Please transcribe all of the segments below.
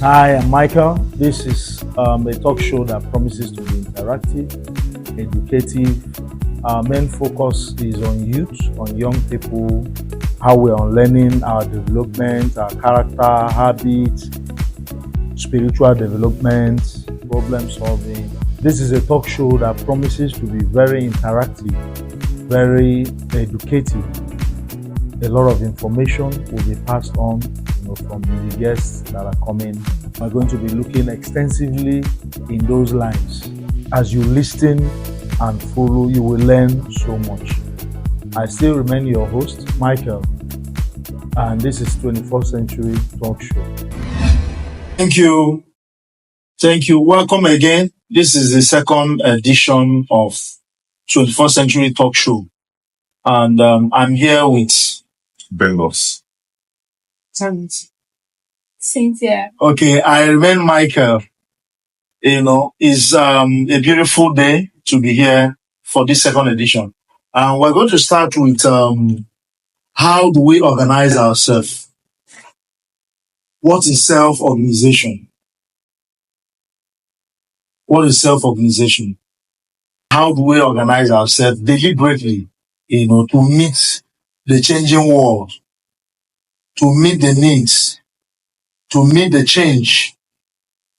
Hi, I'm Michael. This is a talk show that promises to be interactive, educative. Our main focus is on youth, on young people, how we're on learning, our development, our character, habits, spiritual development, problem solving. This is a talk show that promises to be very interactive, very educative. A lot of information will be passed on, from the guests that are coming. We're going to be looking extensively in those lines. As you listen and follow, you will learn so much. I still remain your host, Michael, and this is 21st Century Talk Show. Thank you. Thank you. Welcome again. This is the second edition of 21st Century Talk Show. And I'm here with Bengals. Cynthia. Okay, I remain Michael. It's a beautiful day to be here for this second edition. And we're going to start with how do we organize ourselves? What is self-organization? What is self-organization? How do we organize ourselves deliberately, to meet the changing world, to meet the needs, to meet the change,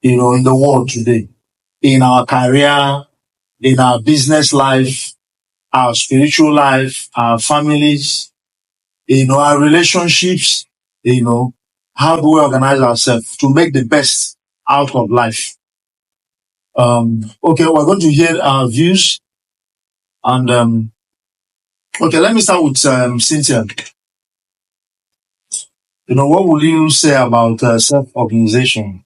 in the world today, in our career, in our business life, our spiritual life, our families, our relationships, how do we organize ourselves to make the best out of life? Okay, we're going to hear our views. And, okay, let me start with Cynthia. What will you say about self-organization?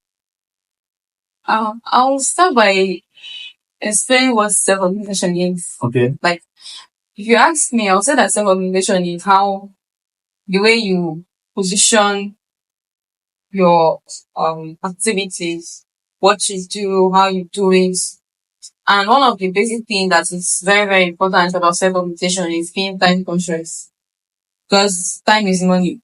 I'll start by explaining what self-organization is. Okay. Like, if you ask me, I'll say that self-organization is how the way you position your activities, what you do, how you do it. And one of the basic things that is very, very important about self-organization is being time conscious. Because time is money.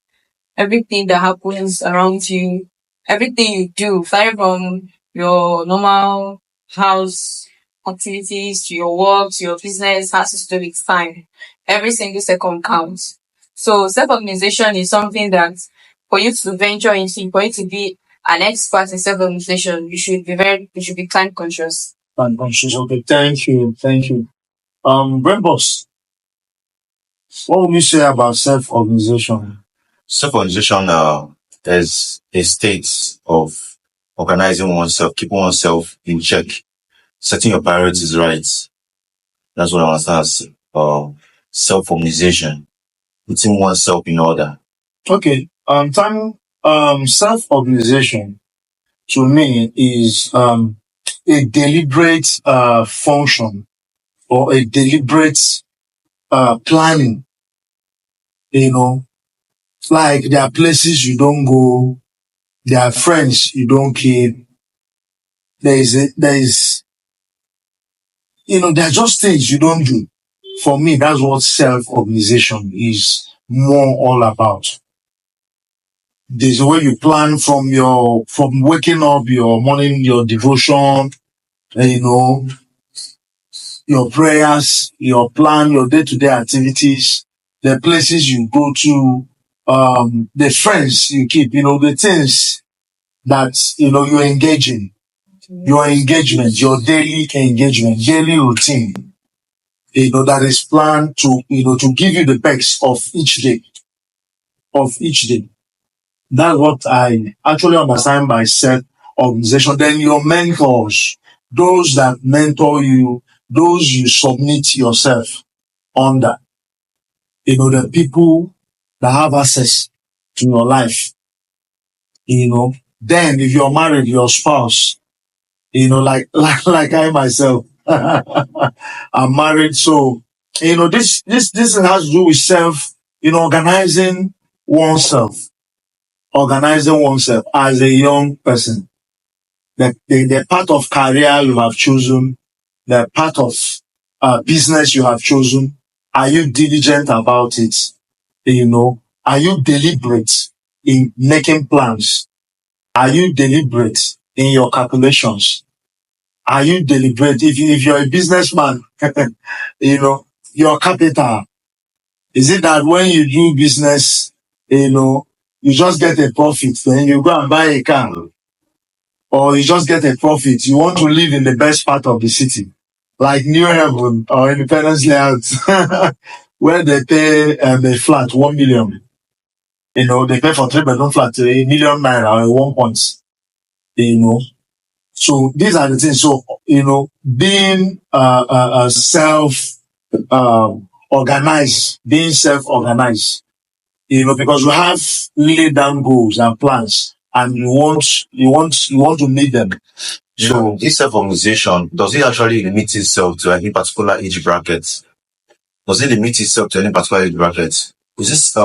Everything that happens around you, everything you do, starting from your normal house activities to your work, to your business, has to do with time. Every single second counts. So self-organization is something that for you to venture into, for you to be an expert in self-organization, you should be time conscious. Time conscious. Okay, thank you. Brain Boss, what would you say about self-organization? Self-organization is a state of organizing oneself, keeping oneself in check, setting your priorities right. That's what I understand as self-organization, putting oneself in order. Okay. Self-organization to me is a deliberate function or a deliberate planning. Like there are places you don't go, there are friends you don't keep. There are just things you don't do. For me, that's what self-organization is more all about. There's a way you plan from waking up, your morning, your devotion, your prayers, your plan, your day-to-day activities, the places you go to, the friends you keep, the things that, you engage in, your engagement, your daily engagement, daily routine, that is planned to give you the best of each day. That's what I actually understand by self-organization. Then your mentors, those that mentor you, those you submit yourself under, the people that have access to your life, then if you're married, your spouse, like I myself, I'm married. So, this has to do with self, organizing oneself as a young person. The part of career you have chosen, the part of business you have chosen, are you diligent about it? Are you deliberate in making plans? Are you deliberate in your calculations? Are you deliberate? If you're a businessman, your capital, is it that when you do business, you just get a profit, then you go and buy a car, or you just get a profit, you want to live in the best part of the city, like New Haven or Independence Layout, where they pay a flat 1 million. They pay for 3-bedroom flat ₦1 million or 1 point. So these are the things. So being organized, being self-organized, because you have laid down goals and plans, and you want to meet them. So this self-organization, does it actually limit itself to any particular age bracket? Does it limit itself to any particular age bracket? Is this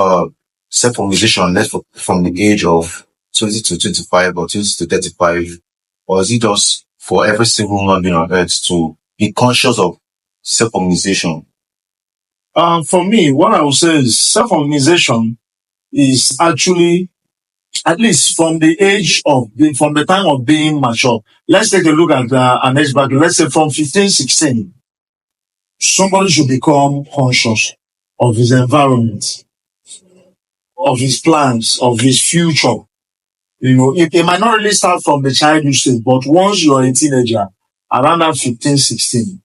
self-organization left from the age of 20 to 25 or 20 to 35? Or is it just for every single human being on earth to be conscious of self-organization? For me, what I would say is self-organization is actually, at least from the time of being mature. Let's take a look at an age bracket. Let's say from 15, 16, somebody should become conscious of his environment, of his plans, of his future. It might not really start from the childhood stage, but once you're a teenager, around that 15, 16,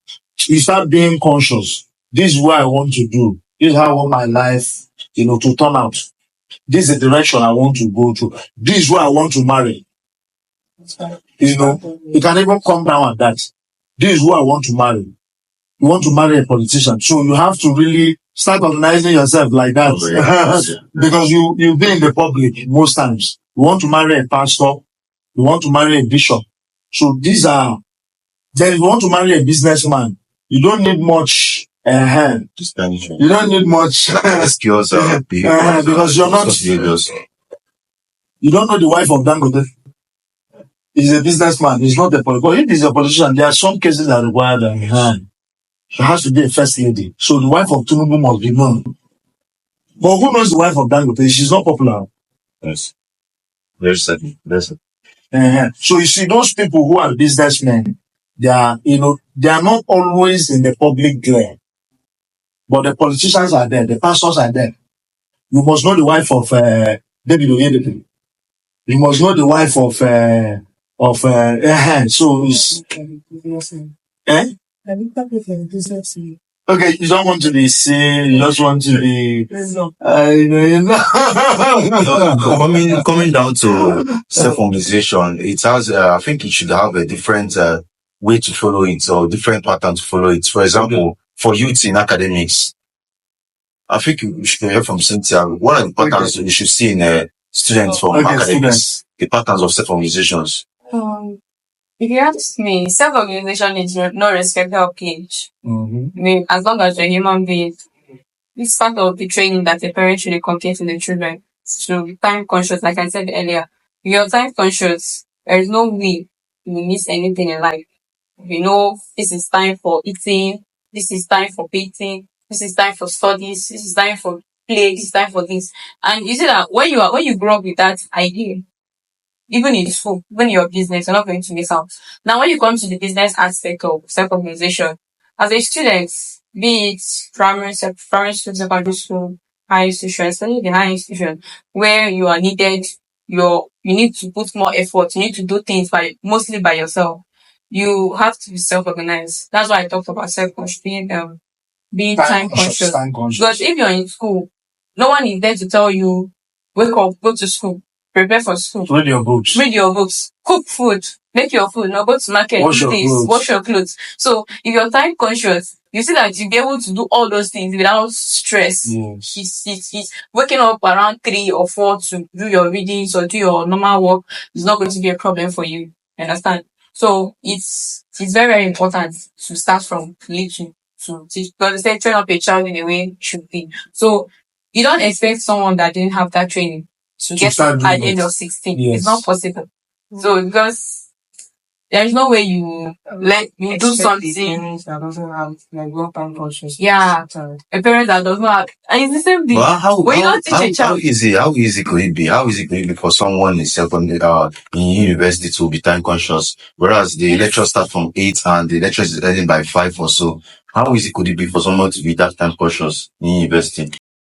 you start being conscious. This is what I want to do. This is how I want my life, to turn out. This is the direction I want to go to. This is what I want to marry. You can even come down at that. This is who I want to marry. You want to marry a politician. So you have to really start organizing yourself like that. Because you'll be in the public most times. You want to marry a pastor. You want to marry a bishop. So then you want to marry a businessman. You don't need much hand. You don't need much skills because you're not. You don't know the wife of Dangote. He's a businessman. He's not a politician. But if he's a politician, there are some cases that require the hand. There has to be a first lady. So the wife of Tinubu must be known. But who knows the wife of Dangote? She's not popular. Yes. There's it. So you see, those people who are businessmen, they are not always in the public glare. But the politicians are there. The pastors are there. You must know the wife of David Oyedepo. You must know the wife of so it's okay, you don't want to be seen, you just want to be coming down to self-organization, it has I think it should have a different way to follow it, or different pattern to follow it. For example, for youth in academics, I think you should hear from Cynthia. What are the patterns you should see in students from academics? The patterns of self-organizations. If you ask me, self-organization is no respect of age. Mhm. I mean, as long as you're a human being, it's part of the training that a parent should inculcate to the children. To be time conscious, like I said earlier. If you're time conscious, there is no way you will miss anything in life. This is time for eating, this is time for painting, this is time for studies, this is time for play, this is time for this. And you see that when you grow up with that idea, even in school, even in your business, you're not going to miss out. Now, when you come to the business aspect of self-organization, as a student, be it primary school, secondary school, high institution, especially the high institution, where you are needed, you need to put more effort, you need to do things mostly by yourself. You have to be self-organized. That's why I talked about self-conscious, being time conscious. Because if you're in school, no one is there to tell you, wake up, go to school, prepare for school. Read your books. Cook food. Make your food. Now go to market. Wash your clothes. So if you're time conscious, you see that you'll be able to do all those things without stress. Yes. He's waking up around 3 or 4 to do your readings or do your normal work. It's not going to be a problem for you. Understand? So it's very, very important to start from little to teach. Because they say train up a child in the way it should be. So you don't expect someone that didn't have that training to get at the age of 16. Yes. It's not possible. So because There's no way you let me do Expect a something. parent that doesn't have like one time conscious. Yeah, a parent that does not have, and it's the same thing. Well, When you don't teach a how child, easy could it be? How easy could it be for someone in secondary, in university to be time conscious? Whereas the lecture starts from 8 and the lecture is ending by 5 or so. How easy could it be for someone to be that time conscious in university?